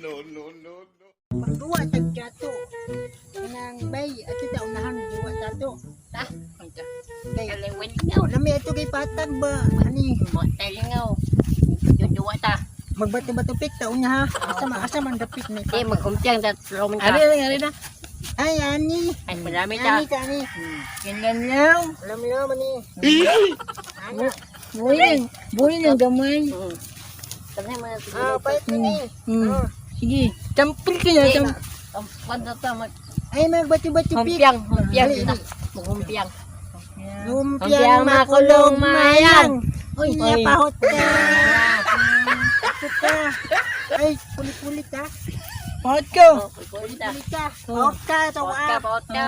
No, no, no, no. Pagduwa tag jato. Nang bay at ita unahan duwa jato. Ta, Kay kalawin ngaw. lami ato kay patag ba ani Mo tayo ngaw. Yung duwa ta. magbato-bato pik ta unya ha. Asa man dapit na Di, ipatag. magkumpiang ta. Roman ta. Ari na. Ay ani. Ay, marami ta. Ani ka ani. Ganyan lang. Alam niyo naman ni. Buhay ng gamay. Tanay mo na Ah, pait ni. Sige, tampil ka na. Panda ta, Ay magbato-bato pik. humpiang kita. Magkumpiang. Lumpiang makulong mayang. Uy, Uy. pahot ka. Pahot ka. Ay, kulit-kulit ha. Pahot ko. Kulit ta. Kulit ka. Pahot ka. Paot ka.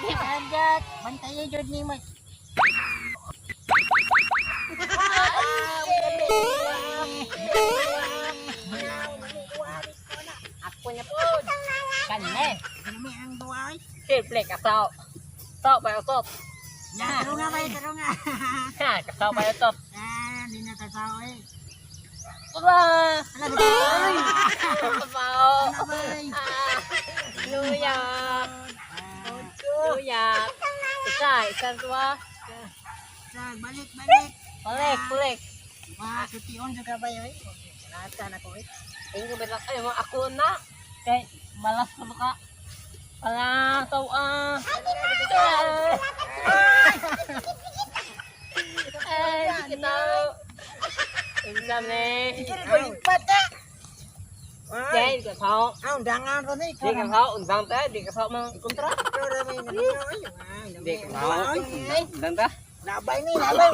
Agad. Bantayan dyan ni Mike. Ako na po. Kanne. Kami ang buhay. Simple, kasaw. Kasaw pa yung top. Taro nga ba? Taro nga. Ha, kasaw pa yung top. Hindi na kasawa eh. Aba! Ano ba? Kasaw! Ano ba? Luya! Luya! Isang tuwa. Balik. Pulik. Wah, sutiyon juga ba yun? Nasa na ko eh. Ingin berak ay mga ako na. Kay malas ko ka. Pala taw Ay, kita. Exam ni. Pata. Kay ka sao. Ang dangan ko ni. Di ka sao undang ta, di ka sao mang kontra. Di ka sao. Undang ta. Labay ni, labay.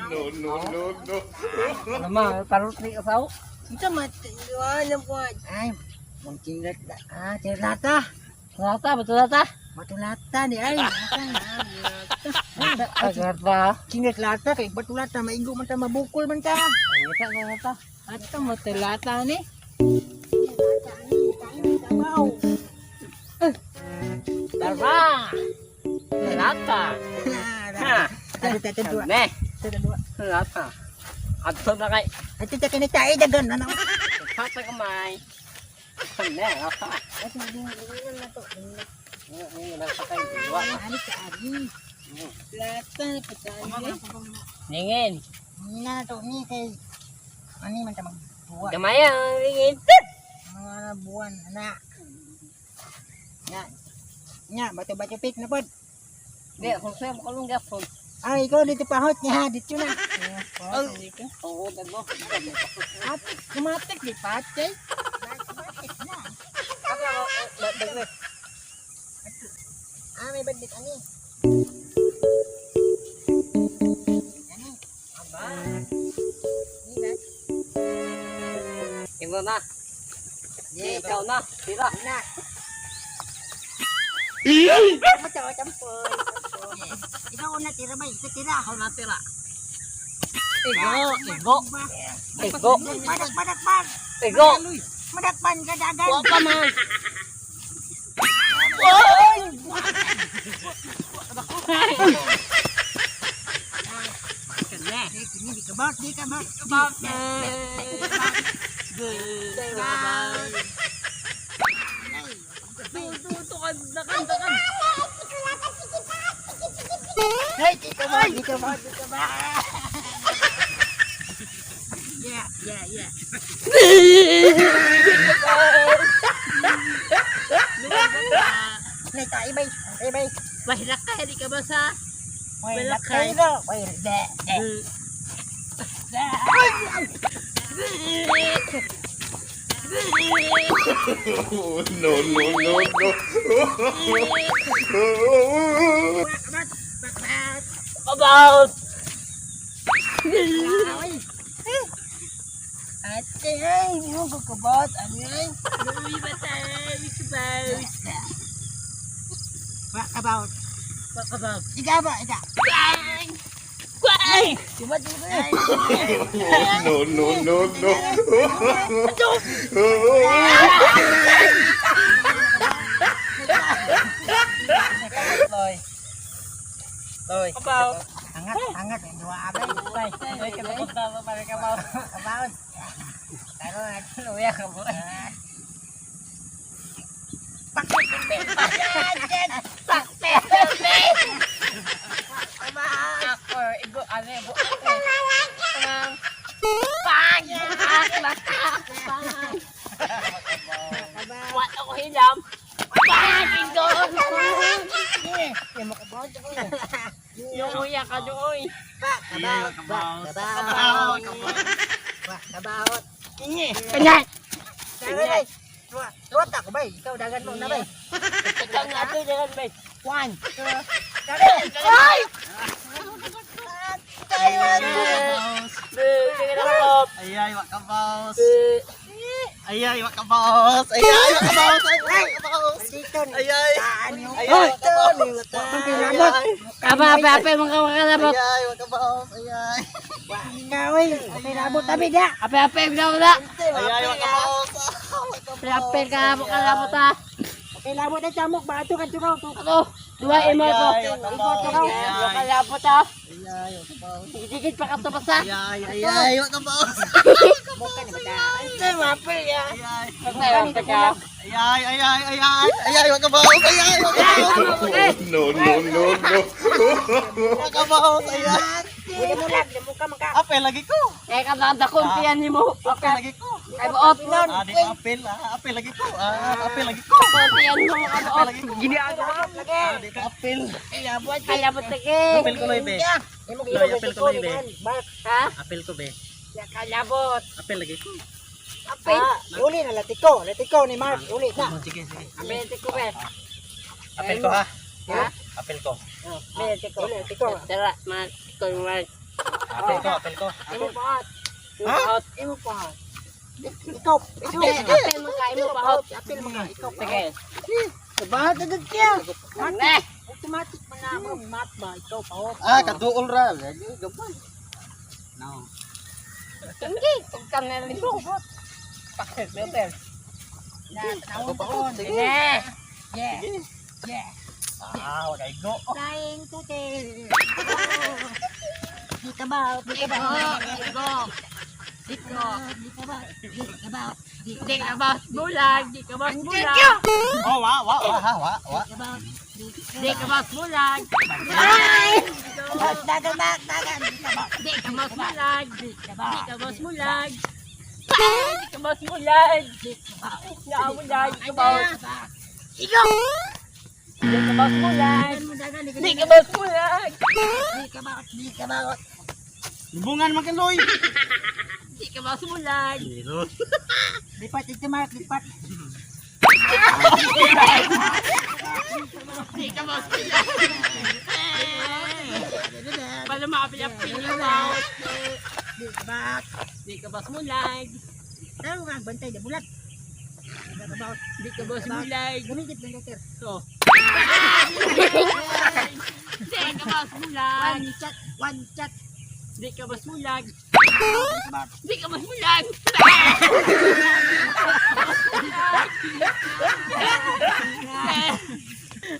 No, no, no, no. Nama parut ni ka sao. Kita mati. Alam ko. Ay, mungkin cerita. Rata betul rata. Batu lata ni ay. Agar ba. Kingat lata kay batu lata maigo man ta mabukol man ta. Rata rata. Ato mo telata ni. Tara. Telata. Ha. Ada dua. Ne. Ada dua. Telata. Ato na kay. Ito ta kini tayo dagan ano. Kata kamay. Ne. Rata. Ini nasa kay dua. Ani ka ani. Lata patani. Ningin. Ni na to ni kay ani man ta magbuwa. Gamay ang ningin. Mga buwan anak. Nya batu-batu pik na pod. Di kung sa mo kalong gapon. Ay ikaw dito pahot niya dito na. Oo, dagmo. At kumatik di patay. Dagmo. May bandit ani. Ani. Aba. Ni ba? Imo na. Di ikaw na. Tira. Na. Macam-macam pun. Ikaw na tira ba? Ikaw tira. Ako na tira. Igo. Madakpan. Igo. Madakpan ka dagan. Wa pa man. Ini di kebak. Dakan. Hei, di kebak. Ya. Này tại bay. Bahira ka di ka basa. Quay lắc cái đó. Quay đẻ. No, no, no, no. About. Ate ay, yung kukubot. Ano yan? Luwi ba tayo? Wikibay. What about? About. Ika ba? Ika. Kway! Cuma dito eh. No, no, no, no. Loy. About. Angat, dua abay. Ay, katapunta mo para ka mau. Kabaon. Pero luya ka mo. Ako, igo, ano yung buo ko. Pag! Wala ko hilam. Pag! Igo! Yung uya ka doon. Kabaon. Kanya! Dagan. Tuwa ta ko bay. Ikaw dagan mo na bay. Ikaw nga ito, dagan ba? 1, 2, dagan. Ay! Ayay, wak ka boss. Ayay, wak ka boss. Ayay, wak ka boss. Ayay, wak ka boss. Dito ni. Ayay. Taan yung. Ayay, wak ka boss. Ape, mga kalabot. Ayay, wak ka boss. Ayay. Ikaw ay. May labot tabi dia. Ape, wala. Ayay, wak ka boss. Ape, kalabot ha. May labot ay chamok ba ato kadto ka. Ano? Dua imo ko. Ikot ka. Yung kalabot ha. Ayay, wak ka boss. Digit pa ka tapos ha. Ayay, wak ka boss. Bukan ni bata. Ante, mape ya. Ayay. Pagkayo ka. Ayay, wak ka boss. Ayay, wak ka boss. No, no, no, no. Wak ka boss. Ayay. Hindi mo lag, mo ka maka. Apel lagi ko. Eh, katanda kumpiyan ni mo. Apel lagi ko. Ay, buot mo. Di ko apel. Apel lagi ko. Apel lagi ko. Kumpiyan mo, kabuot. Gini ako. Di ko apel. Kalabot lagi. Apel ko loy be. Imo Loy, apel ko loy be. Ha? Apel ko be. Kalabot. Apel lagi ko. Ape. Uli na latiko ni Mark, uli na. Sige, sige. Ape, ko be. Apel ko ha. Ha? Apel ko. Ape, ko. Uli, tiko. Tara, man. Ito yung man. Apel ko, apel ko. Imo paot. Ha? Paot. Imo pa. Ikaw, Ape, mga imo paot. apil mga ikaw. Sige. Sabahat agad kya. Ne. Automatic man na mo mat ba ikaw pa. Katuol ra. Gabay. No. Hindi. Kung ka na rin po. Pakit, better. Na tawon ko. Sige. Yeah. Yeah. Wag kay go. Flying to tail. Di ka ba? Di ka ba? Di ko. Di ka ba? Di ka ba? Di ka ba bulag? Di ka ba bulag? Oh, wa. Di ka ba? Di ka ba bulag? Dagan. Di ka ba? Di ka ba bulag? Di ka ba? Di ka ba bulag? Di ka ba bulag? Di ka ba? Di ka bulag? Di ka ba? Ikaw! Di ka ba bulag? Dagan, Di ka ba bulag? Di ka ba? Di ka ba? Bungan man kaloy. Di ka ba bulag? Lipat ito Mark, lipat. Di ka ba bulag? Para makapilapin yung mouth. Di ka ba? Di ka ba bulag? Taro nga, bantay na bulat. Di ka ba? Di ka ba bulag? Gumigit ng letter. So. Di ka ba bulag? One chat. Di ka ba bulag? Di ka ba? Di ka ba bulag?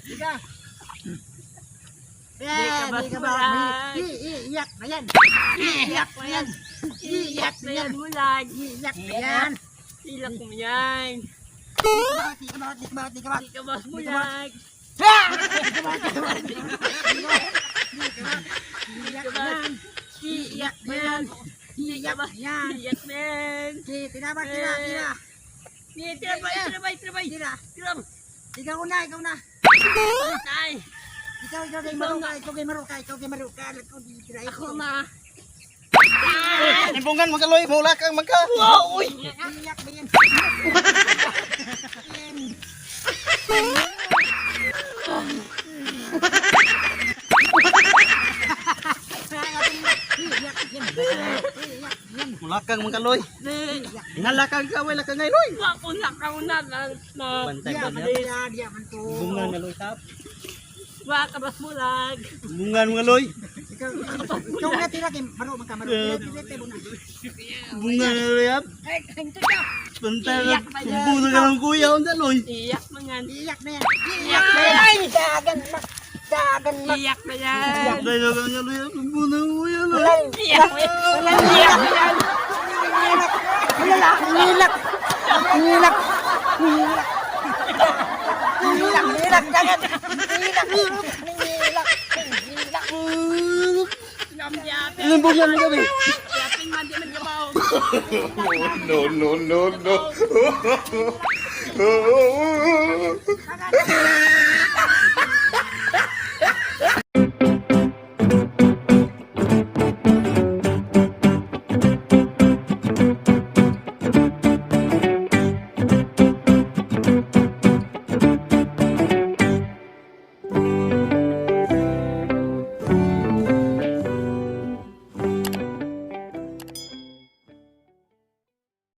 Di ka. Di ka ba Di ka ba? bulag? Iyak na yan. Iyak na yan. Iyak na yan bulag. Iyak na yan. Ilak mo yan. Di ka ba? Di ka ba? Di ka ba? Di ka ba bulag? Iyak na yan. Iyak na yan. Iyak na yan. Iyak na yan. Tira ba? Tira. Tirabay. Tira. Tiram. Ikaw na. Tay. Ikaw kay maruka. Ikaw di tira. Ako na. Bungan man kaloy, mula kang magka. Wow! Uy! Iyak ba yan? Mula kang man kaloy. Inalakang ka, wala kang ngay loy. Ako na kauna na. Bantay Dia ba man niya? dia man to. Bungan nga loy tap. Waka bas bulag. Bungan mga loy. Ikaw na tira kay maro man ka maro. Tira mo na. Bungan nga loy ap. Eh, hinto ka. Bantay na. Bubuno ka ng kuya, onda loy. Iyak man yan. Iyak na yan. Iyak na yan. Dagan. Dagan mag... Iyak na yan. Dahil lang niya luya. Muna mo yan. Iyak na yan. Iyak na yan. Hilak! Hilak! Hilak! Hilak! Hilak! Hilak! Dagan! Hilak! Hilak! Hilak! Ilan po siya ng gabi? Yating mandi man kabaw. No, no, no, no.